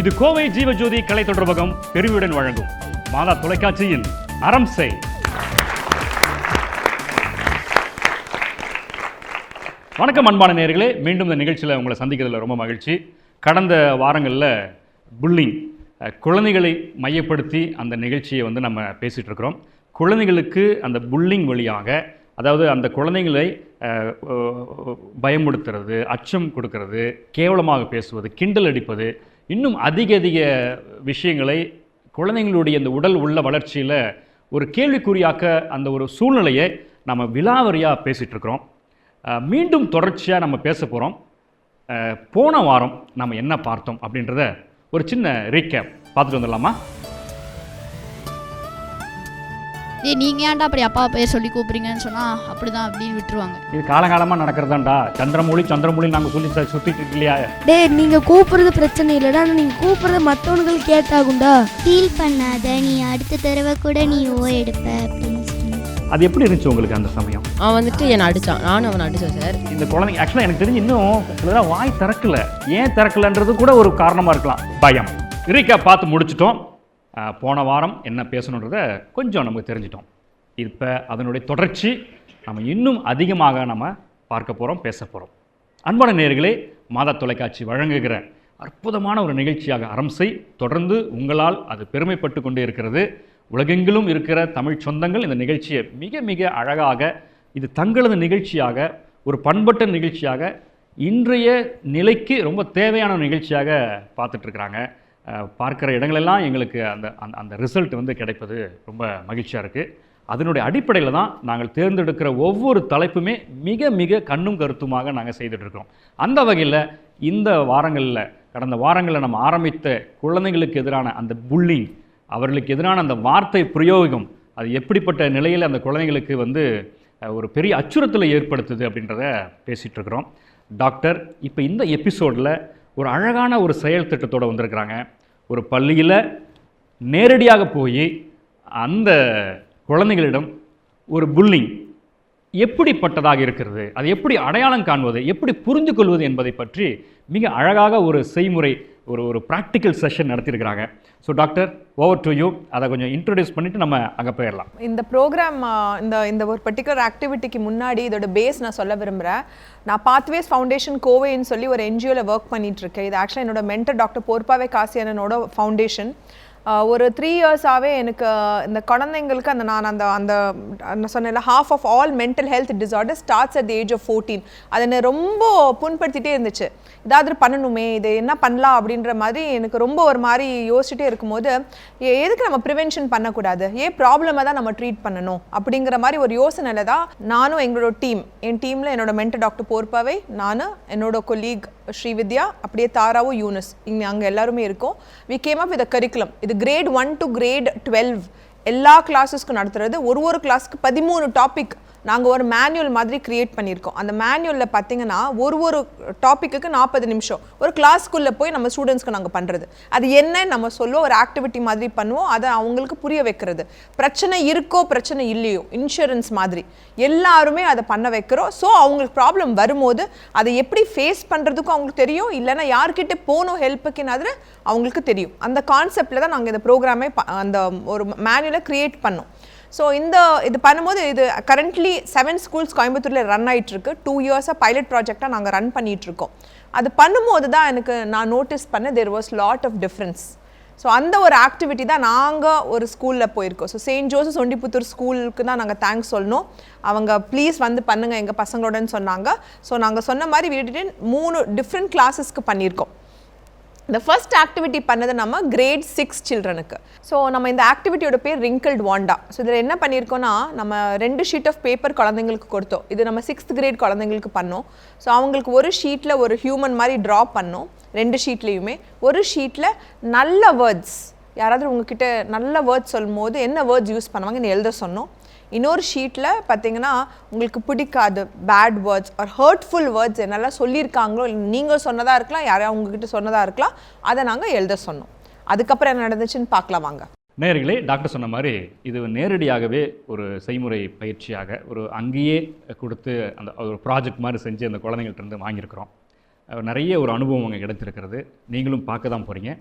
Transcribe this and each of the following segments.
இது கோவை ஜீவஜோதி கலை தொடர்பகம் பெருமையுடன் வழங்கும் மாதா தொலைக்காட்சியின் அறம் செய். வணக்கம் அன்பான நேயர்களே, மீண்டும் இந்த நிகழ்ச்சியில் உங்களை சந்திக்கிறதுல ரொம்ப மகிழ்ச்சி. கடந்த வாரங்களில் புல்லிங், குழந்தைகளை மையப்படுத்தி அந்த நிகழ்ச்சியை நம்ம பேசிகிட்டு இருக்கிறோம். குழந்தைகளுக்கு அந்த புல்லிங் வழியாக, அதாவது அந்த குழந்தைகளை பயமுடுத்துறது, அச்சம் கொடுக்கறது, கேவலமாக பேசுவது, கிண்டல் அடிப்பது, இன்னும் அதிக விஷயங்களை குழந்தைங்களுடைய இந்த உடல் உள்ள வளர்ச்சியில் ஒரு கேள்விக்குறியாக்க அந்த ஒரு சூழ்நிலையை நம்ம விலாவரியாக பேசிகிட்டு இருக்கிறோம். மீண்டும் தொடர்ச்சியாக நம்ம பேச போகிறோம். போன வாரம் நம்ம என்ன பார்த்தோம் அப்படின்றத ஒரு சின்ன ரீகேப் பார்த்துட்டு வந்துடலாமா? நீங்கள் ஏன்டா அப்படி அப்பா பேர் சொல்லி கூப்பிட்றீங்கன்னு சொன்னால் அப்படிதான் அப்படின்னு விட்டுருவாங்க. இது காலகாலமாக நடக்கிறதாண்டா. சந்திரமொழி நாங்கள் சொல்லி சுற்றிட்டு இல்லையா? நீங்கள் கூப்பிட்றது பிரச்சனை இல்லைடா, நீங்கள் கூப்பிட்றது மற்றவங்களுக்கு கேட்டாகுண்டா. ஃபீல் பண்ணாத, நீ அடுத்த தடவை கூட நீ எடுப்ப அப்படின்னு சொல்லி. அது எப்படி இருந்துச்சு உங்களுக்கு அந்த சமயம்? அவன் வந்துட்டு என்னை அடித்தான், நானும் அவனை அடித்தேன் சார். இந்த குழந்தைங்க ஆக்சுவலாக எனக்கு தெரிஞ்சு இன்னும் வாய் திறக்கல. ஏன் திறக்கலன்றது கூட ஒரு காரணமாக இருக்கலாம், பயம். ரீகேப் பார்த்து முடிச்சிட்டோம். போன வாரம் என்ன பேசணுன்றதை கொஞ்சம் நமக்கு தெரிஞ்சிட்டோம். இப்போ அதனுடைய தொடர்ச்சி நம்ம இன்னும் அதிகமாக நம்ம பார்க்க போகிறோம், பேச போகிறோம். அன்பான நேயர்களே, மாதா தொலைக்காட்சி வழங்குகிற அற்புதமான ஒரு நிகழ்ச்சியாக அறம் செய் தொடர்ந்து உங்களால் அது பெருமைப்பட்டு கொண்டே இருக்கிறது. உலகெங்கிலும் இருக்கிற தமிழ் சொந்தங்கள் இந்த நிகழ்ச்சியை மிக மிக அழகாக, இது தங்களது நிகழ்ச்சியாக, ஒரு பண்பட்ட நிகழ்ச்சியாக, இன்றைய நிலைக்கு ரொம்ப தேவையான நிகழ்ச்சியாக பார்த்துட்ருக்குறாங்க. பார்க்குற இடங்களெல்லாம் எங்களுக்கு அந்த ரிசல்ட் கிடைப்பது ரொம்ப மகிழ்ச்சியாக இருக்குது. அதனுடைய அடிப்படையில் தான் நாங்கள் தேர்ந்தெடுக்கிற ஒவ்வொரு தலைப்புமே மிக மிக கண்ணும் கருத்துமாக நாங்கள் செய்துட்ருக்கோம். அந்த வகையில் இந்த வாரங்களில், கடந்த வாரங்களில் நம்ம ஆரம்பித்த குழந்தைங்களுக்கு எதிரான அந்த புல்லிங், அவர்களுக்கு எதிரான அந்த வார்த்தை பிரயோகம், அது எப்படிப்பட்ட நிலையில் அந்த குழந்தைங்களுக்கு ஒரு பெரிய அச்சுறுத்தலை ஏற்படுத்துது அப்படின்றத பேசிகிட்ருக்குறோம். டாக்டர் இப்போ இந்த எபிசோடில் ஒரு அழகான ஒரு செயல் திட்டத்தோடு வந்திருக்கிறாங்க. ஒரு பள்ளியில் நேரடியாக போய் அந்த குழந்தைகளிடம் ஒரு புல்லிங் எப்படிப்பட்டதாக இருக்கிறது, அதை எப்படி அடையாளம் காண்பது, எப்படி புரிந்து கொள்வது என்பதை பற்றி மிக அழகாக ஒரு செய்முறை, ஒரு ப்ராக்டிக்கல் செஷன் நடத்தியிருக்கிறாங்க. So doctor, over to you. அதை கொஞ்சம் இன்ட்ரடியூஸ் பண்ணிவிட்டு நம்ம அங்கே போயிடலாம். இந்த ப்ரோக்ராம், இந்த ஒரு பர்டிகுலர் ஆக்டிவிட்டிக்கு முன்னாடி இதோட பேஸ் நான் சொல்ல விரும்புகிறேன். நான் பாத்வேஸ் ஃபவுண்டேஷன் கோவைன்னு சொல்லி ஒரு என்ஜிஓவில் ஒர்க் பண்ணிகிட்ருக்கேன். இது ஆக்சுவலாக என்னோட மென்டர் டாக்டர் போர்ப்பாவே காசியனனோட ஃபவுண்டேஷன். ஒரு 3 இயர்ஸாகவே எனக்கு இந்த குழந்தைங்களுக்கு நான் சொன்னேன்ல, half of all mental health disorders starts at the age of 14. அது என்னை ரொம்ப புண்படுத்திட்டே இருந்துச்சு. ஏதாவது பண்ணணுமே, இது என்ன பண்ணலாம் அப்படின்ற மாதிரி எனக்கு ரொம்ப ஒரு மாதிரி யோசிச்சுட்டே இருக்கும்போது, எதுக்கு நம்ம ப்ரிவென்ஷன் பண்ணக்கூடாது, ஏன் ப்ராப்ளமை தான் நம்ம ட்ரீட் பண்ணணும் அப்படிங்கிற மாதிரி ஒரு யோசனையில் தான் நானும் எங்களோட என் டீமில் என்னோட மென்டர் டாக்டர் போர்ப்பாவை, நான், என்னோட கொலீக் ஸ்ரீவித்யா, அப்படியே தாராவும் யூனிஸ், இங்கே அங்கே எல்லாருமே இருக்கோம். We came up with a curriculum. இது கிரேட் 1 to grade 12 எல்லா கிளாஸஸ்க்கும் நடத்துறது. ஒரு கிளாஸ்க்கு 13 டாபிக் நாங்கள் ஒரு மேனுவல் மாதிரி கிரியேட் பண்ணியிருக்கோம். அந்த மேனுவலில் பார்த்தீங்கன்னா ஒரு டாப்பிக்கு 40 நிமிஷம் ஒரு கிளாஸ்க்குள்ளே போய் நம்ம ஸ்டூடெண்ட்ஸ்க்கு நாங்கள் பண்ணுறது. அது என்ன நம்ம சொல்லுவோம், ஒரு ஆக்டிவிட்டி மாதிரி பண்ணுவோம், அதை அவங்களுக்கு புரிய வைக்கிறது. பிரச்சனை இருக்கோ பிரச்சனை இல்லையோ, இன்சூரன்ஸ் மாதிரி எல்லாருமே அதை பண்ண வைக்கிறோம். ஸோ அவங்களுக்கு ப்ராப்ளம் வரும்போது அதை எப்படி ஃபேஸ் பண்ணுறதுக்கும் அவங்களுக்கு தெரியும், இல்லைன்னா யார்கிட்ட போகணும் ஹெல்ப்புக்குன்னு அதில் அவங்களுக்கு தெரியும். அந்த கான்செப்டில் தான் நாங்கள் இந்த ப்ரோக்ராமே அந்த ஒரு மேனுவலை க்ரியேட் பண்ணோம். ஸோ இது பண்ணும்போது, இது கரண்ட்லி 7 ஸ்கூல்ஸ் கோயம்புத்தூரில் ரன் ஆகிட்டுருக்கு. 2 இயர்ஸாக பைலட் ப்ராஜெக்டாக நாங்கள் ரன் பண்ணிகிட்ருக்கோம். அது பண்ணும்போது தான் நான் நோட்டீஸ் பண்ணேன், there was lot of difference. So அந்த ஒரு ஆக்டிவிட்டி தான் நாங்கள் ஒரு ஸ்கூலில் போயிருக்கோம். ஸோ செயின்ட் ஜோசப் ஒண்டிப்புத்தூர் ஸ்கூலுக்கு தான் நாங்கள் தேங்க்ஸ் சொல்லணும். அவங்க ப்ளீஸ் பண்ணுங்கள் எங்கள் பசங்களோடன்னு சொன்னாங்க. ஸோ நாங்கள் சொன்ன மாதிரி வீட்டு 3 டிஃப்ரெண்ட் கிளாஸஸ்க்கு பண்ணியிருக்கோம். இந்த ஃபர்ஸ்ட் ஆக்டிவிட்டி பண்ணது நம்ம கிரேட் 6 சில்ட்ரனுக்கு. ஸோ நம்ம இந்த ஆக்டிவிட்டியோட பேர் ரிங்கிள்ட் வாண்டா. ஸோ இதில் என்ன பண்ணியிருக்கோன்னா, நம்ம 2 ஷீட் ஆஃப் பேப்பர் குழந்தைங்களுக்கு கொடுத்தோம். இது நம்ம 6th கிரேட் குழந்தைங்களுக்கு பண்ணோம். ஸோ அவங்களுக்கு ஒரு ஷீட்டில் ஒரு ஹியூமன் மாதிரி ட்ரா பண்ணோம். 2 ஷீட்லேயுமே ஒரு ஷீட்டில் நல்ல வேர்ட்ஸ், யாராவது உங்ககிட்ட நல்ல வேர்ட்ஸ் சொல்லும் போது என்ன வேர்ட்ஸ் யூஸ் பண்ணுவாங்கன்னு எழுத சொன்னோம். இன்னொரு ஷீட்டில் பார்த்தீங்கன்னா உங்களுக்கு பிடிக்காது bad words or hurtful words என்னெல்லாம் சொல்லியிருக்காங்களோ, நீங்கள் சொன்னதாக இருக்கலாம், யாராவது உங்ககிட்ட சொன்னதாக இருக்கலாம், அதை நாங்கள் எழுத சொன்னோம். அதுக்கப்புறம் என்ன நடந்துச்சுன்னு பார்க்கலாம் வாங்க. நேயர்களே, டாக்டர் சொன்ன மாதிரி இது நேரடியாகவே ஒரு செய்முறை பயிற்சியாக ஒரு அங்கேயே கொடுத்து அந்த ஒரு ப்ராஜெக்ட் மாதிரி செஞ்சு அந்த குழந்தைங்கள்ட்ட இருந்து வாங்கியிருக்கிறோம். நிறைய ஒரு அனுபவம் அங்கே கிடைத்திருக்கிறது. நீங்களும் பார்க்க தான் போகிறீங்க.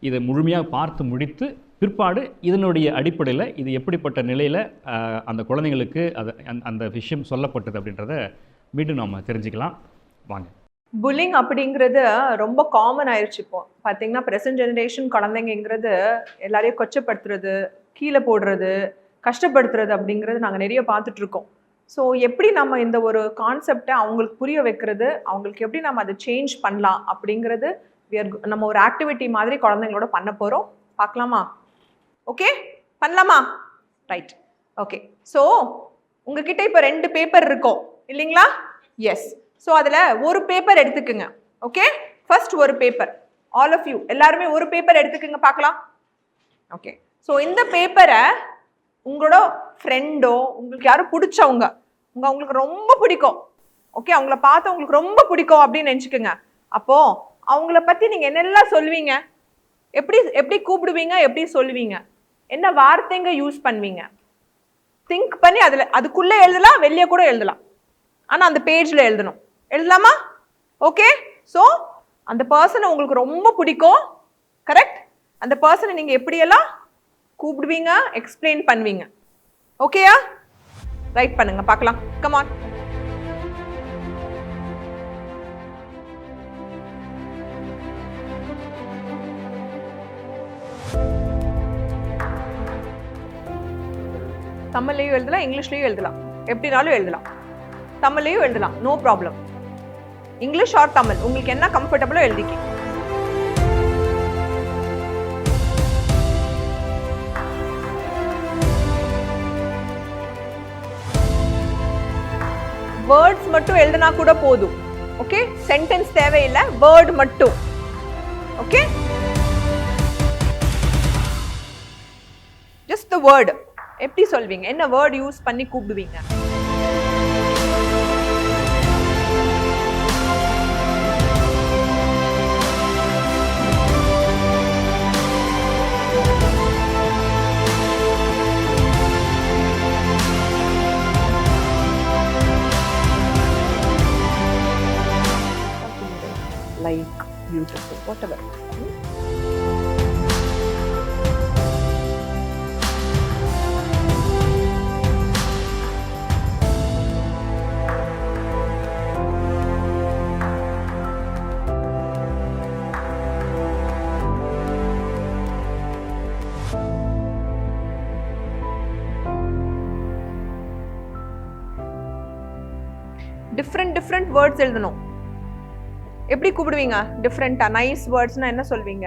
இதை முழுமையாக பார்த்து முடித்து பிற்பாடு இதனுடைய அடிப்படையில் இது எப்படிப்பட்ட நிலையில் அந்த குழந்தைங்களுக்கு அது அந்த விஷயம் சொல்லப்பட்டது அப்படின்றத மீண்டும் நம்ம தெரிஞ்சுக்கலாம் வாங்க. புல்லிங் அப்படிங்கிறது ரொம்ப காமன் ஆயிடுச்சு. இப்போ பார்த்தீங்கன்னா ப்ரெசன்ட் ஜெனரேஷன் குழந்தைங்கிறது எல்லாரையும் கொச்சப்படுத்துறது, கீழே போடுறது, கஷ்டப்படுத்துறது அப்படிங்கிறது நாங்கள் நிறைய பார்த்துட்டு இருக்கோம். ஸோ எப்படி நம்ம இந்த ஒரு கான்செப்டை அவங்களுக்கு புரிய வைக்கிறது, அவங்களுக்கு எப்படி நம்ம அதை சேஞ்ச் பண்ணலாம் அப்படிங்கிறது நம்ம ஒரு ஆக்டிவிட்டி மாதிரி குழந்தைங்களோட பண்ண போகிறோம். பார்க்கலாமா? ஓகே, பண்ணலாமா? Right, okay. ஸோ உங்ககிட்ட இப்போ 2 பேப்பர் இருக்கும் இல்லைங்களா? எஸ். ஸோ அதில் ஒரு பேப்பர் எடுத்துக்குங்க. ஓகே, ஃபர்ஸ்ட் ஒரு பேப்பர், ஆல் ஆஃப் யூ எல்லாருமே ஒரு பேப்பர் எடுத்துக்குங்க பார்க்கலாம். ஓகே, ஸோ இந்த பேப்பரை உங்களோட ஃப்ரெண்டோ உங்களுக்கு யாரும் பிடிச்சவங்க, உங்களுக்கு ரொம்ப பிடிக்கும், ஓகே, அவங்கள பார்த்து உங்களுக்கு ரொம்ப பிடிக்கும் அப்படின்னு நினச்சிக்கோங்க. அப்போது அவங்கள பற்றி நீங்கள் என்னெல்லாம் சொல்லுவீங்க, எப்படி கூப்பிடுவீங்க, எப்படி சொல்லுவீங்க, என்ன வார்த்தைங்க யூஸ் பண்ணுவீங்க, திங்க் பண்ணி அதுக்குள்ளே எழுதலாம், வெளியே கூட எழுதலாம், ஆனால் அந்த பேஜில் எழுதணும். எழுதலாமா? ஓகே. ஸோ அந்த பர்சனை உங்களுக்கு ரொம்ப பிடிக்கும், கரெக்ட்? அந்த பர்சனை நீங்கள் எப்படியெல்லாம் கூப்பிடுவீங்க, எக்ஸ்பிளைன் பண்ணுவீங்க. ஓகேயா? ரைட் பண்ணுங்க பார்க்கலாம். Come on. தமிழ்லையும் எழுதலாம், இங்கிலீஷ்லையும் எழுதலாம், எப்படினாலும் எழுதலாம். தமிழ்லையும் எழுதலாம், no problem. English or Tamil, உங்களுக்கு என்ன கம்ஃபர்டபுளோ எழுதிக்க. வேர்ட்ஸ் மட்டும் எழுதினா கூட போதும். ஓகே, சென்டென்ஸ் தேவையில்லை, வேர்ட் மட்டும். Okay, just the word. எப்படி சொல்வீங்க, என்ன வேர்ட் யூஸ் பண்ணி கூப்பிடுவீங்க? Like, beautiful, whatever. Different words எழுதணும். எப்படி கூப்பிடுவீங்க டிஃப்ரெண்டா? நைஸ் வேர்ட்ஸ்னா என்ன சொல்வீங்க?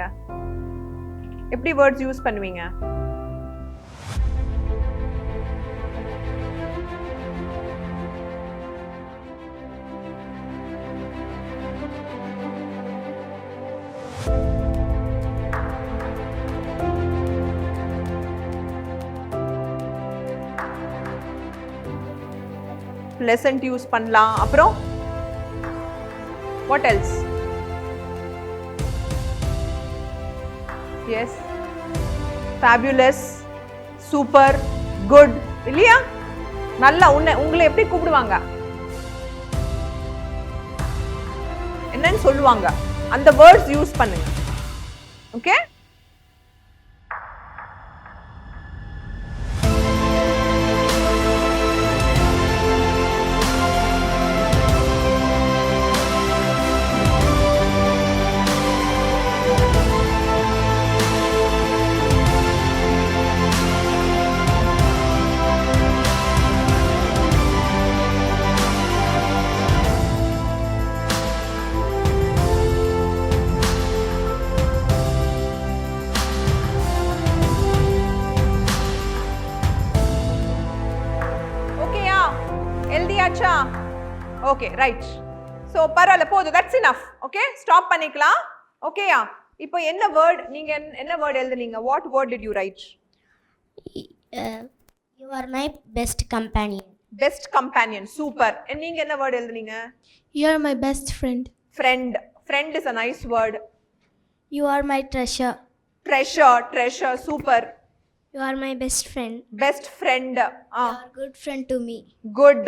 எப்படி வேர்ட்ஸ் யூஸ் பண்ணுவீங்க? ப்ளசன்ட் யூஸ் பண்ணலாம். அப்புறம் what else? Yes, fabulous, super, good, இல்லையா? நல்லா உங்களை எப்படி கூப்பிடுவாங்க, என்னன்னு சொல்லுவாங்க, அந்த வேர்ட்ஸ் யூஸ் பண்ணுங்க. ஓகே, எழுதியாச்சா? Okay, right. ஸோ பரவாயில்ல, போதும், தட்ஸ் இனஃப். ஓகே, ஸ்டாப் பண்ணிக்கலாம். ஓகேயா? இப்போ என்ன வேர்ட், நீங்க என்ன வேர்ட் எழுதுனீங்க? What word did you write? You are my best companion. Best companion, super. நீங்க என்ன வேர்ட் எழுதுனீங்க? You are my best friend. Friend. Friend is a nice word. You are my treasure. Treasure, super. You are my best friend. Best friend. You are good friend to me. Good.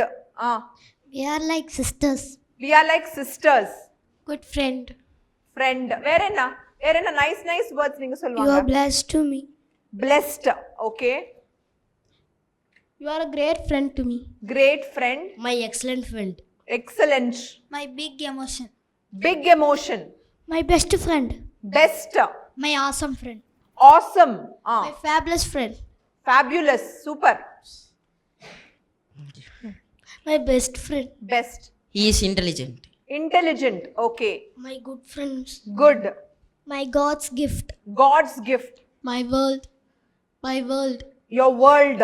We are like sisters. We are like sisters. Good friend. Friend. வேற என்ன? வேற என்ன nice words நீங்க you சொல்லுவாங்க? Are blessed to me. blessed. Okay. You are a great friend to me. great friend. My excellent friend. excellent. My big emotion. big emotion. My best friend. best. My awesome friend. awesome. My fabulous friend. fabulous. super. My best friend. best. He is intelligent. intelligent. okay. My good friends. good. My God's gift. god's gift. My world. My world. your world.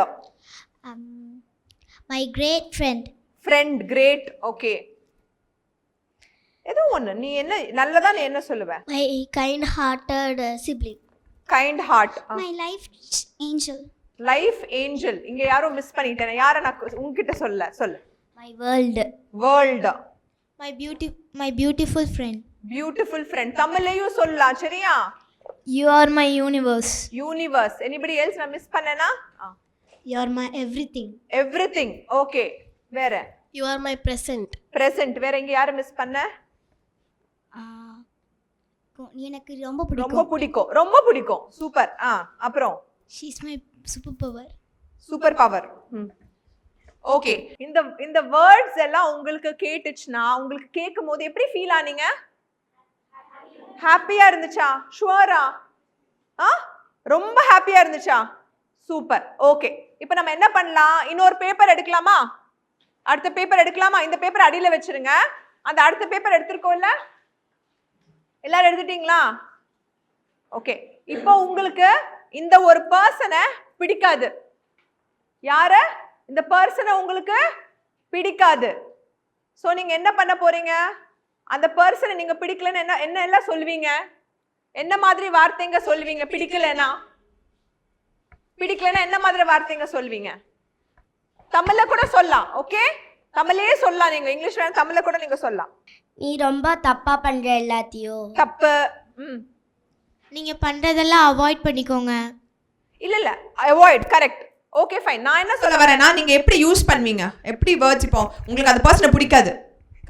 My great friend. friend. great. okay. ஏதோ ஒன்று நீ என்ன நல்லதா நீ என்ன சொல்லுவ? My kind-hearted sibling. kind heart. My life's angel. life angel. இங்க யாரோ மிஸ் பண்ணிட்டேன். யாரை நான் உங்ககிட்ட சொல்லு. My world. world. My beautiful friend. beautiful friend. தமிழ்லயும் சொல்லலாம் சரியா? You are my universe. universe. anybody else நான் miss பண்ணேனா? You are my everything. everything. okay. வேற? You are my present. present. வேற இங்க யாரை மிஸ் பண்ண? எனக்கு ரொம்ப ரொம்ப பிடிக்கும். சூப்பர். அப்புறம் She's my superpower. Super power. Okay. இந்த வேர்ட்ஸ் எல்லாம் உங்களுக்கு கேட்டுச்சுனா உங்களுக்கு கேட்கும்போது எப்படி ஃபீல் ஆனீங்க? ஹாப்பியா இருந்துச்சா? ஷுவரா? ரொம்ப ஹாப்பியா இருந்துச்சா? சூப்பர். ஓகே. இப்போ நம்ம என்ன பண்ணலாம்? இன்னொரு பேப்பர் எடுக்கலாமா? அடுத்த பேப்பர் எடுக்கலாமா? இந்த பேப்பர் அடியில வச்சிருங்க. அந்த அடுத்த பேப்பர் எடுத்துருக்கோம்ல? எல்லாரும் எடுத்துட்டீங்களா? ஓகே. இப்போ உங்களுக்கு இந்த ஒரு பர்சனை பிடிக்காது. யார? இந்த பர்சனை உங்களுக்கு பிடிக்காது. ஸோ நீங்க என்ன பண்ண போறீங்க? அந்த பர்சனை நீங்க பிடிக்கலன்னு என்ன எல்லாம் சொல்லுவீங்க? என்ன மாதிரி வார்த்தைங்க சொல்லுவீங்க? பிடிக்கலன்னா என்ன மாதிரி வார்த்தைங்க சொல்லுவீங்க? தமிழ்ல கூட சொல்லலாம். ஓகே, தமிழ்லயே சொல்லலாம். நீங்க இங்கிலீஷ் வேணும், தமிழ்ல கூட நீங்க சொல்லலாம். நீ ரொம்ப தப்பா பண்ற எல்லாத்தையும். தப்பு. நீங்க பண்றதெல்லாம் அவாய்ட் பண்ணிக்கோங்க. இல்ல அவாய்ட். கரெக்ட். Okay fine. நான் என்ன சொல்ல வரேன்னா நீங்க எப்படி யூஸ் பண்ணுவீங்க? எப்படி வேர்ட்ஸ் இப்போ உங்களுக்கு அந்த பர்சனை பிடிக்காது.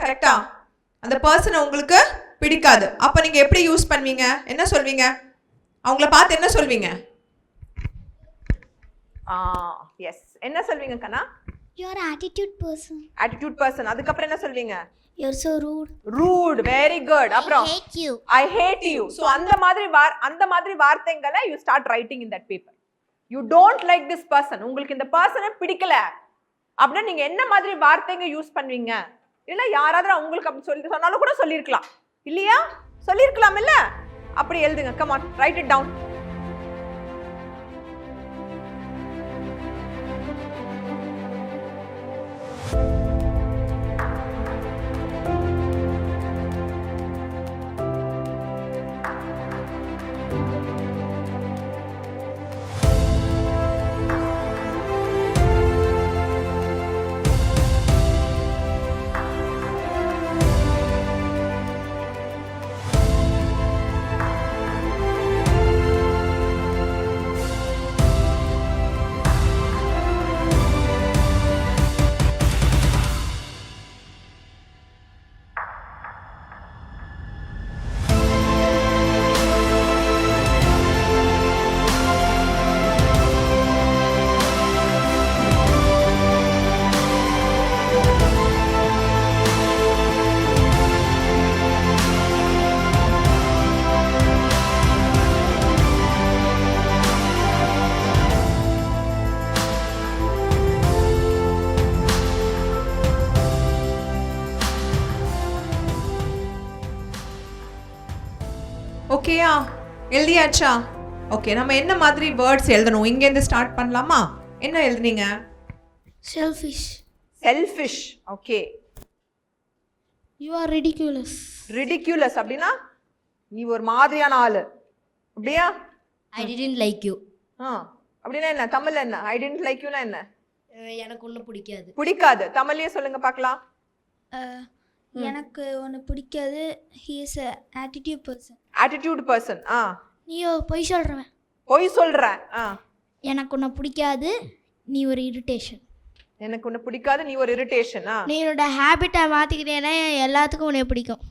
கரெக்ட்டா? அந்த பர்சனை உங்களுக்கு பிடிக்காது. அப்ப நீங்க எப்படி யூஸ் பண்ணுவீங்க? என்ன சொல்வீங்க? அவங்கள பார்த்து என்ன சொல்வீங்க? எஸ். என்ன சொல்வீங்க கண்ணா? You are attitude person. attitude person. அதுக்கு அப்புறம் என்ன சொல்வீங்க? You are so rude. rude. very good. அப்புறம் I hate you. I hate you. so அந்த மாதிரி வார்த்தைகளை you start writing in that paper. you don't like this person. உங்களுக்கு இந்த பர்சனை பிடிக்கல அப்படின்னா நீங்க என்ன மாதிரி வார்த்தைங்க யூஸ் பண்ணுவீங்க? இல்ல யாராவது உங்களுக்கு அப்படி சொல்லி சொன்னாலும் கூட சொல்லியிருக்கலாம் இல்லையா? சொல்லியிருக்கலாம் இல்ல? அப்படி எழுதுங்க. come on, write it down. ஓகேயா? எழுதியாச்சா? ஓகே. நம்ம என்ன மாதிரி வேர்ட்ஸ் எழுதணும்? இங்கேருந்து ஸ்டார்ட் பண்ணலாமா? என்ன எழுதுனீங்க? Selfish. Selfish. Okay. You are ridiculous. ridiculous அப்படின்னா நீ ஒரு மாதிரியான ஆளு அப்படியா? I didn't like you. அப்படின்னா என்ன? தமிழ்ல என்ன? ஐ டென்ட் லைக் யூனா என்ன? எனக்கு ஒன்றும் பிடிக்காது. பிடிக்காது. தமிழ்லயே சொல்லுங்க பார்க்கலாம். எனக்கு ஒன்று பிடிக்காது. he is a attitude person. attitude person. நீ பொய் சொல்றவன். பொய் சொல்றேன். எனக்கு ஒன்று பிடிக்காது. நீ ஒரு இரிட்டேஷன். எனக்கு ஒன்று பிடிக்காது. நீ ஒரு இரிட்டேஷன். நீ என்னோட ஹேபிட்டை மாற்றிக்கிட்டேன்னா எல்லாத்துக்கும் உன்னை பிடிக்கும்.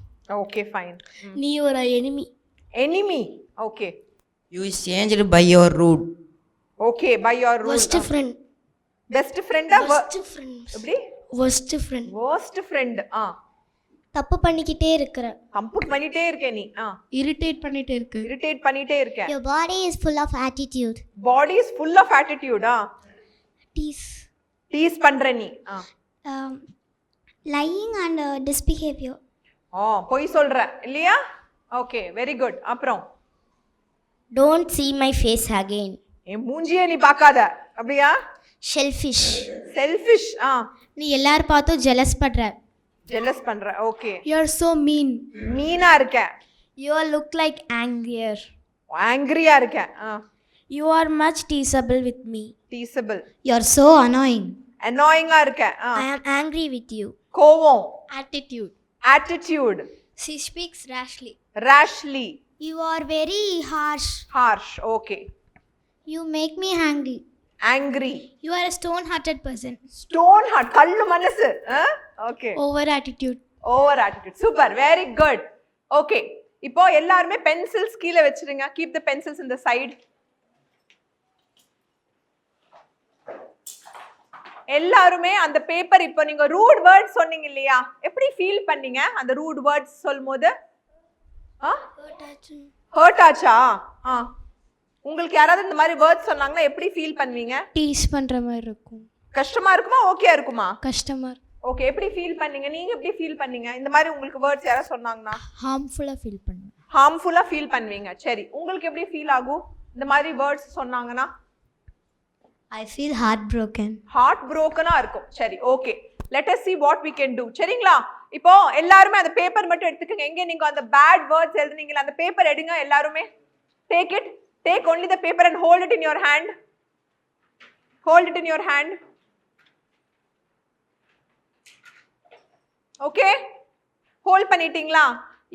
Okay fine. நீ ஒரு enemy. enemy. Okay. You is changed by your rude. Okay, by your rule. worst friend. Best friend worst friend. எப்படி? worst friend. Worst friend. தப்பு பண்ணிக்கிட்டே இருக்கிற. தப்பு பண்ணிட்டே இருக்க நீ. இரிட்டேட் பண்ணிட்டே இருக்கு. இரிட்டேட் பண்ணிட்டே இருக்க. Your body is full of attitude. Body is full of attitude. Tease. Tease பண்ற நீ. Lying and misbehavior. பொய் சொல்ற இல்லையா? Okay, very good. அப்புறம் Don't see my face again. என் மூஞ்சியே நீ பார்க்காத. அப்படியா? Selfish. Selfish. நீ எல்லாரும் பார்த்தும் ஜெலஸ் பண்ற. ஜெலஸ் பண்ற. Okay. You are so mean. Meena இருக்க. You look like angrier. Angriya இருக்க. You are much teasable with me. Teasable. You are so annoying. Annoying இருக்க. I am angry with you. கோவம். Attitude. Attitude. She speaks rashly. Rashly. You are very harsh. Harsh. Okay. You make me angry. Angry. You are a stone-hearted person. Stone heart. கல்லு மனசு. Okay. Over attitude. Over attitude. Super. Very good. Okay. இப்போ எல்லாருமே pencils கீழே வச்சிருங்க. Keep the pencils in the side. எல்லாருமே அந்த paper இப்போ நீங்க ரூட் வேர்ட்ஸ் சொன்னீங்க இல்லையா? எப்படி ஃபீல் பண்ணீங்க அந்த ரூட் வேர்ட்ஸ் சொல்லும்போது? ஹர்ட் ஆச்சா? உங்களுக்கு யாராவது இந்த மாதிரி வேர்ட்ஸ் சொன்னாங்கன்னா எப்படி ஃபீல் பண்ணுவீங்க? டீஸ் பண்ற மாதிரி இருக்கும். கஷ்டமா இருக்குமா ஓகே இருக்குமா? கஷ்டமா. ஓகே, எப்படி ஃபீல் பண்ணீங்க? நீங்க எப்படி ஃபீல் பண்ணீங்க இந்த மாதிரி உங்களுக்கு வேர்ட்ஸ் யாராவது சொன்னாங்கன்னா? ஹார்ம்ஃபுல்லா ஃபீல் பண்ணுவேன். ஹார்ம்ஃபுல்லா ஃபீல் பண்ணுவீங்க. சரி, உங்களுக்கு எப்படி ஃபீல் ஆகும் இந்த மாதிரி வேர்ட்ஸ் சொன்னாங்கன்னா? I feel heartbroken. ஹார்ட் broken-ஆ இருக்கும். சரி, okay. Let us see what we can do. சரிங்களா? இப்போ எல்லாரும் அந்த பேப்பர் மட்டும் எடுத்துக்கங்க. எங்க நீங்க அந்த பேட் வேர்ட்ஸ் எழுதுனீங்களா அந்த பேப்பர் எடுங்க எல்லாரும். Take it. Take only the paper and hold it in your hand. Hold it in your hand. Okay? Hold பண்ணிட்டீங்களா?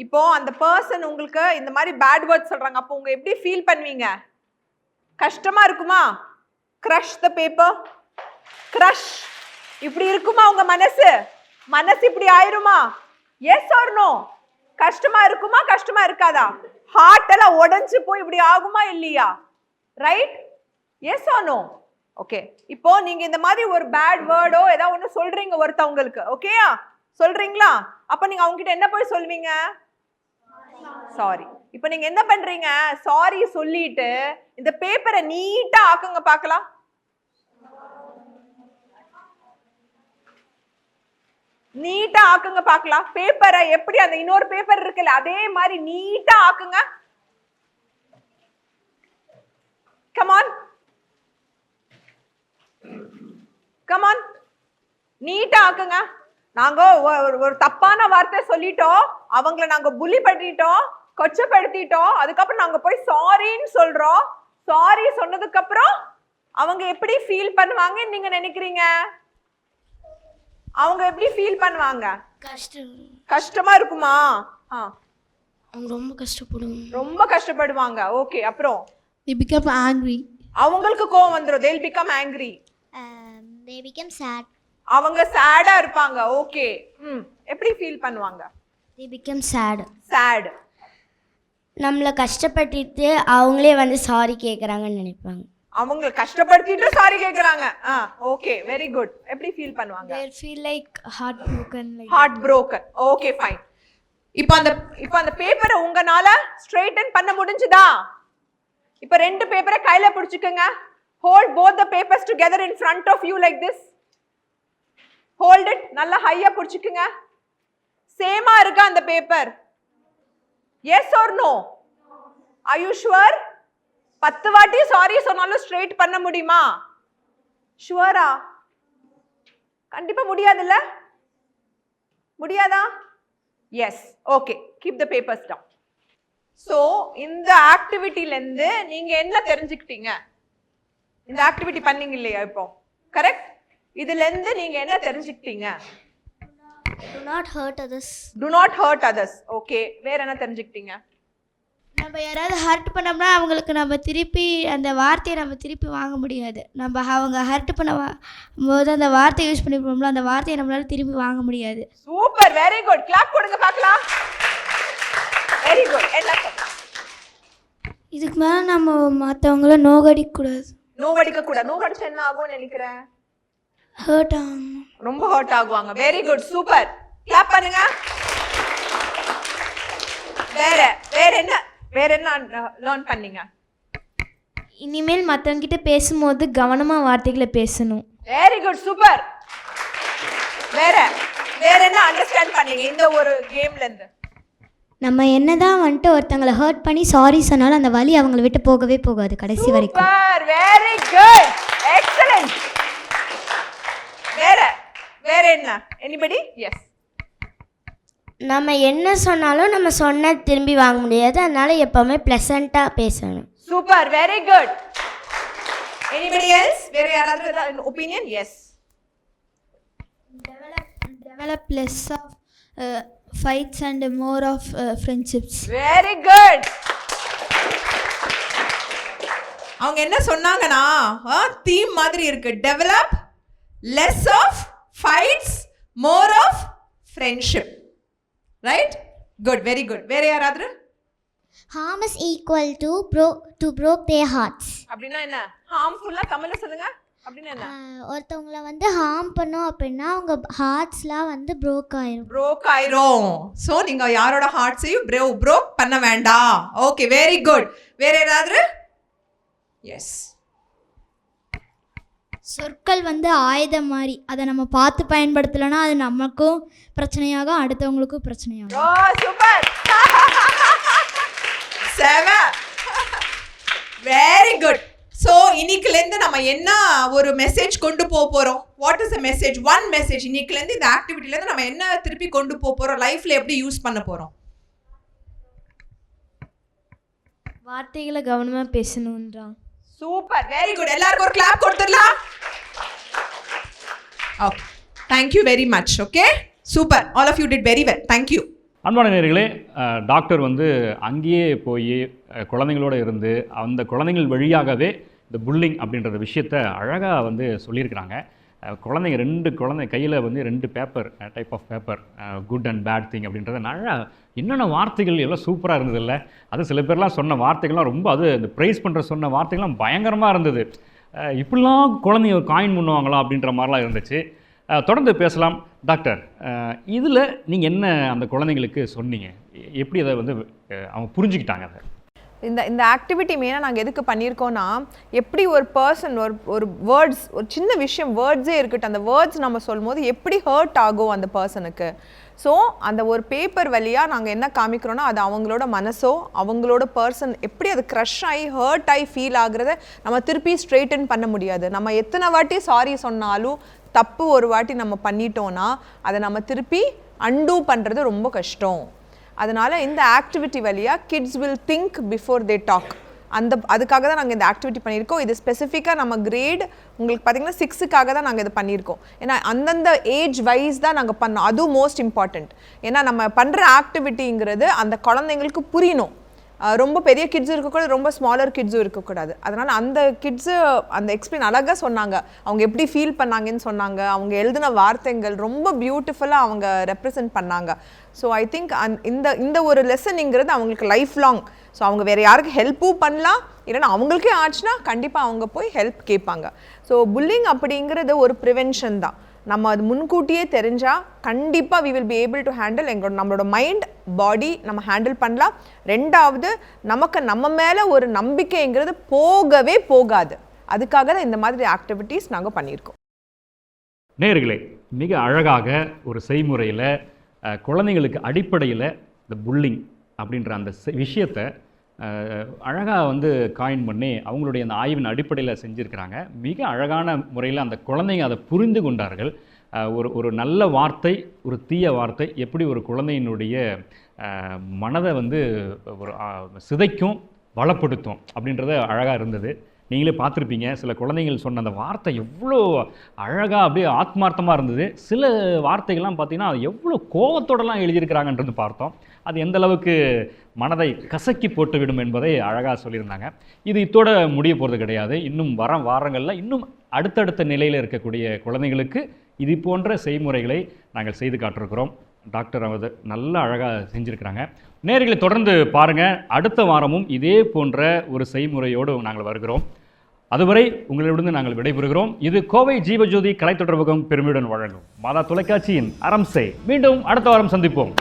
இப்போ அந்த பர்சன் உங்களுக்கு இந்த மாதிரி பேட் வேர்ட்ஸ் சொல்றாங்க. அப்போ உங்க எப்படி ஃபீல் பண்ணுவீங்க? கஷ்டமா இருக்குமா? Crush the paper. Crush. இப்படி இருக்குமா உங்க மனசு? மனசு இப்படி ஆயிருமா? Yes or no? கஷ்டமா இருக்குமா கஷ்டமா இருக்காதா? ஹார்ட் எல்லாம் உடைஞ்சு போய் இப்படி ஆகுமா இல்லையா? Right? Yes or no? Okay. இப்போ நீங்க இந்த மாதிரி ஒரு பேட் வேர்டோ ஏதாவது ஒன்று சொல்றீங்க ஒருத்தவங்களுக்கு, ஓகேயா? சொல்றீங்களா? அப்ப நீங்க அவங்க கிட்ட என்ன போய் சொல்வீங்க? சாரி. இப்போ நீங்க என்ன பண்றீங்க? சாரி சொல்லிட்டு இந்த பேப்பரை நீட்டா ஆக்குங்க பார்க்கலாம். நீட்டா ஆக்குங்க பார்க்கலாம். பேப்பரை எப்படி அந்த இன்னொரு பேப்பர் இருக்குல்ல அதே மாதிரி நீட்டா ஆக்குங்க. கம் ஆன், கம் ஆன், நீட்டா ஆக்குங்க. நாங்க ஒரு தப்பான வார்த்தை சொல்லிட்டோம், அவங்கள நாங்க புலி பண்ணிட்டோம், கொச்சப்படுத்திட்டோம், அதுக்கப்புறம் நாங்க போய் சாரின்னு சொல்றோம். சாரி சொன்னதுக்கு அப்புறம் அவங்க எப்படி ஃபீல் பண்ணுவாங்கன்னு நீங்க நினைக்கிறீங்க? அவங்க எப்படி ஃபீல் பண்ணுவாங்க? கஷ்டமா இருக்குமா? அவங்க ரொம்ப கஷ்டப்படுவாங்க. ரொம்ப கஷ்டப்படுவாங்க. ஓகே, அப்புறம் they become angry. அவங்களுக்கு கோவம் வந்துரும். they'll become angry. They become sad. அவங்க சேடா இருப்பாங்க. ஓகே, எப்படி ஃபீல் பண்ணுவாங்க? They become sad. sad. நம்மள கஷ்டப்பட்டுட்டு அவங்களே வந்து சாரி கேக்குறாங்கன்னு நினைப்பாங்க. அவங்க கஷ்டப்படுத்திட்டு சாரி கேக்குறாங்க. Okay, very good. எப்படி ஃபீல் பண்ணுவாங்க? They feel like heartbroken. Heartbroken. Okay, fine. இப்போ அந்த பேப்பரை உங்கனால ஸ்ட்ரைட்டன் பண்ண முடிஞ்சுதா? இப்போ ரெண்டு பேப்பரை கையில பிடிச்சுக்கங்க. Hold both the papers together in front of you like this. Hold it. நல்லா ஹையா பிடிச்சுக்கங்க. சேமா இருக்கா அந்த paper? Yes or no? Are you sure? 10 வாட்டி சாரி சொன்னாலும் ஸ்ட்ரைட் பண்ண முடியுமா? ஷுவரா? கண்டிப்பா முடியாதுல்ல? முடியாதா? Yes. Okay, keep the papers down. So இந்த ஆக்டிவிட்டில இருந்து நீங்க என்ன தெரிஞ்சுக்கிட்டீங்க? இந்த ஆக்டிவிட்டி பண்ணீங்க இல்லையா இப்போ? கரெக்ட்? இதுல இருந்து நீங்க என்ன தெரிஞ்சுக்கிட்டீங்க? Do not hurt others. Do not hurt others. Okay, வேற என்ன தெரிஞ்சுக்கிட்டீங்க? நம்ம யாராவது ஹர்ட் பண்ணோம்னா அவங்களுக்கு நம்ம திருப்பி அந்த வார்த்தையை நம்ம திருப்பி வாங்க முடியாது. நம்ம அவங்க ஹர்ட் பண்ண போது அந்த வார்த்தையை யூஸ் பண்ணிப்போம்ல, அந்த வார்த்தையை நம்மளால திருப்பி வாங்க முடியாது. Super, very good. கிளாப் கொடுங்க பார்க்கலாம். Very good. என்ன சொல்றீங்க? இதுக்கு மேலே நம்ம மற்றவங்கள நோகடிக்கக்கூடாது. நோவடிக்க கூடாது. நோவடிச்சா என்ன ஆகும்னு நினைக்கிறேன்? ஹர்ட் ஆகும். ரொம்ப ஹர்ட் ஆகுவாங்க. வெரி குட், சூப்பர், கிளாப் பண்ணுங்க. வேற என்ன லேர்ன் பண்ணீங்க? இனிமேல் மற்றவங்கிட்ட பேசும்போது கவனமாக வார்த்தைகளை பேசணும். Very good, super. வேற என்ன அண்டர்ஸ்டாண்ட் பண்ணீங்க இந்த ஒரு கேம்ல இருந்து? நம்ம என்னதான் வந்துட்டு ஒருத்தங்களை ஹர்ட் பண்ணி சாரி சொன்னாலும் அந்த வலி அவங்கள விட்டு போகவே போகாது கடைசி வரைக்கும். Super, very good, excellent. வேற என்ன? எனிபடி? எஸ். நம்ம என்ன சொன்னாலும் நம்ம சொன்ன திரும்பி வாங்க முடியாது, அதனால எப்பவுமே ப்ளசண்ட்டாக பேசணும். Super, very good. Anybody else? வேற யாராவது opinion? Yes. Develop less of fights and more of friendships. Very good. அவங்க என்ன சொன்னாங்கன்னா தீம் மாதிரி இருக்கு. Develop less of fights, more of friendship. Right? Good, very good. வேற யாராவது? Harm is equal to broke their hearts. அப்படின்னா என்ன? ஹார்ம்ஃபுல்லா தமிழ்ல சொல்லுங்க. அப்படின்னா என்ன? ஒருத்தவங்கள வந்து ஹார்ம் பண்ணோம் அப்படின்னா அவங்க ஹார்ட்ஸ்லாம் வந்து ப்ரோக் ஆயிரும். ஸோ நீங்க யாரோட ஹார்ட்ஸையும் ப்ரோக் பண்ண வேண்டாம். Okay, very good. வேற யாராவது? எஸ். சொற்கள் வந்து ஆயுதம் மாதிரி, அதை நம்ம பார்த்து பயன்படுத்தலைன்னா அது நமக்கும் பிரச்சனையாகும், அடுத்தவங்களுக்கும் பிரச்சனையாகும். Oh, super. Very good. So இன்னைக்குலேருந்து நம்ம என்ன ஒரு மெசேஜ் கொண்டு போக போகிறோம்? What is a message? One message. இன்னைக்குலேருந்து இந்த ஆக்டிவிட்டிலேருந்து நம்ம என்ன திருப்பி கொண்டு போக போகிறோம்? லைஃப்பில் எப்படி யூஸ் பண்ண போகிறோம்? வார்த்தைகளை கவனமாக பேசணுன்றான். Super, very good. எல்லாருக்கும் ஒரு கிளாப் கொடுத்துடலாம். Okay, thank you very much. Okay, super. All of you did very well. Thank you. அன்பான நேயர்களே, டாக்டர் வந்து அங்கேயே போய் குழந்தைங்களோடு இருந்து அந்த குழந்தைங்கள் வழியாகவே இந்த புல்லிங் அப்படின்ற விஷயத்தை அழகாக வந்து சொல்லியிருக்கிறாங்க. குழந்தைங்க 2 குழந்தை கையில் வந்து 2 paper, type of paper, good and bad thing அப்படின்றத நல்லா என்னென்ன வார்த்தைகள் எல்லாம் சூப்பராக இருந்தது இல்லை? அது சில பேர்லாம் சொன்ன வார்த்தைகள்லாம் ரொம்ப, அது இந்த ப்ரைஸ் பண்ணுற சொன்ன வார்த்தைகள்லாம் பயங்கரமாக இருந்தது. இப்படிலாம் குழந்தைங்க காயின் பண்ணுவாங்களா அப்படின்ற மாதிரிலாம் இருந்துச்சு. தொடர்ந்து பேசலாம். டாக்டர், இதில் நீங்கள் என்ன அந்த குழந்தைங்களுக்கு சொன்னீங்க? எப்படி அதை வந்து அவங்க புரிஞ்சுக்கிட்டாங்க? அதை இந்த ஆக்டிவிட்டி மெயினாக நாங்கள் எதுக்கு பண்ணியிருக்கோன்னா, எப்படி ஒரு பர்சன் ஒரு வேர்ட்ஸ், ஒரு சின்ன விஷயம் வேர்ட்ஸே இருக்கட்டும், அந்த வேர்ட்ஸ் நம்ம சொல்லும் போது எப்படி ஹர்ட் ஆகும் அந்த பர்சனுக்கு. ஸோ அந்த ஒரு பேப்பர் வழியாக நாங்கள் என்ன காமிக்கிறோன்னா, அது அவங்களோட மனசோ அவங்களோட பர்சன் எப்படி அது க்ரஷ் ஆகி ஹர்ட் ஆகி ஃபீல் ஆகுறத நம்ம திருப்பி ஸ்ட்ரெயிட்டன் பண்ண முடியாது. நம்ம எத்தனை வாட்டி சாரி சொன்னாலும் தப்பு ஒரு வாட்டி நம்ம பண்ணிட்டோன்னா அதை நம்ம திருப்பி அன்டூ பண்ணுறது ரொம்ப கஷ்டம். அதனால் இந்த ஆக்டிவிட்டி வழியாக kids will think before they talk. அதுக்காக தான் நாங்கள் இந்த ஆக்டிவிட்டி பண்ணியிருக்கோம். இது ஸ்பெசிஃபிக்காக நம்ம கிரேட் உங்களுக்கு பார்த்திங்கன்னா 6க்காக தான் நாங்கள் இது பண்ணியிருக்கோம். ஏன்னா அந்தந்த ஏஜ் வைஸ் தான் நாங்கள் பண்ணோம். அதுவும் மோஸ்ட் இம்பார்ட்டண்ட். ஏன்னா நம்ம பண்ணுற ஆக்டிவிட்டிங்கிறது அந்த குழந்தைங்களுக்கு புரியணும். ரொம்ப பெரிய கிட்ஸும் இருக்கக்கூடாது, ரொம்ப ஸ்மாலர் கிட்ஸும் இருக்கக்கூடாது. அதனால் அந்த கிட்ஸு அந்த எக்ஸ்பிளைன் அழகாக சொன்னாங்க. அவங்க எப்படி ஃபீல் பண்ணாங்கன்னு சொன்னாங்க. அவங்க எழுதின வார்த்தைகள் ரொம்ப பியூட்டிஃபுல்லாக அவங்க ரெப்ரசன்ட் பண்ணாங்க. ஸோ ஐ திங்க் இந்த ஒரு லெசனிங்கிறது அவங்களுக்கு லைஃப் லாங். ஸோ அவங்க வேறு யாருக்கு ஹெல்ப்பும் பண்ணலாம், இல்லைன்னா அவங்களுக்கே ஆச்சுன்னா கண்டிப்பாக அவங்க போய் ஹெல்ப் கேட்பாங்க. ஸோ புல்லிங் அப்படிங்கிறது ஒரு ப்ரிவென்ஷன் தான். நம்ம அது முன்கூட்டியே தெரிஞ்சால் கண்டிப்பாக we will be able to handle நம்மளோட மைண்ட் பாடி நம்ம ஹேண்டில் பண்ணலாம். 2வது, நமக்கு நம்ம மேலே ஒரு நம்பிக்கைங்கிறது போகவே போகாது. அதுக்காக தான் இந்த மாதிரி ஆக்டிவிட்டீஸ் நாங்கள் பண்ணியிருக்கோம். நேயர்களே, மிக அழகாக ஒரு செய்முறையில் குழந்தைங்களுக்கு அடிப்படையில் இந்த புல்லிங் அப்படின்ற அந்த விஷயத்தை அழகாக வந்து காயின் பண்ணி அவங்களுடைய அந்த ஆய்வின் அடிப்படையில் செஞ்சுருக்கிறாங்க. மிக அழகான முறையில் அந்த குழந்தைங்க அதை புரிந்து கொண்டார்கள். ஒரு நல்ல வார்த்தை, ஒரு தீய வார்த்தை எப்படி ஒரு குழந்தையினுடைய மனதை வந்து ஒரு சிதைக்கும், வளப்படுத்தும் அப்படின்றத அழகாக இருந்தது. நீங்களே பார்த்துருப்பீங்க, சில குழந்தைகள் சொன்ன அந்த வார்த்தை எவ்வளோ அழகாக அப்படியே ஆத்மார்த்தமாக இருந்தது. சில வார்த்தைகள்லாம் பார்த்திங்கன்னா அது எவ்வளோ கோபத்தோடலாம் எழுதியிருக்கிறாங்கன்றது பார்த்தோம். அது எந்த அளவுக்கு மனதை கசக்கி போட்டுவிடும் என்பதை அழகாக சொல்லியிருந்தாங்க. இது இத்தோட முடிய போகிறது கிடையாது. இன்னும் வாரங்களில் இன்னும் அடுத்தடுத்த நிலையில் இருக்கக்கூடிய குழந்தைங்களுக்கு இது போன்ற செய்முறைகளை நாங்கள் செய்து காட்டிருக்கிறோம். டாக்டர் வந்து நல்லா அழகாக செஞ்சுருக்கிறாங்க. நேயர்களை தொடர்ந்து பாருங்கள். அடுத்த வாரமும் இதே போன்ற ஒரு செய்முறையோடு நாங்கள் வருகிறோம். அதுவரை உங்களிடம் நாங்கள் விடைபெறுகிறோம். இது கோவை ஜீவஜோதி கலைத்தொடர்பகம் பெருமையுடன் வழங்கும் மாதா தொலைக்காட்சியின் அரம்சை. மீண்டும் அடுத்த வாரம் சந்திப்போம்.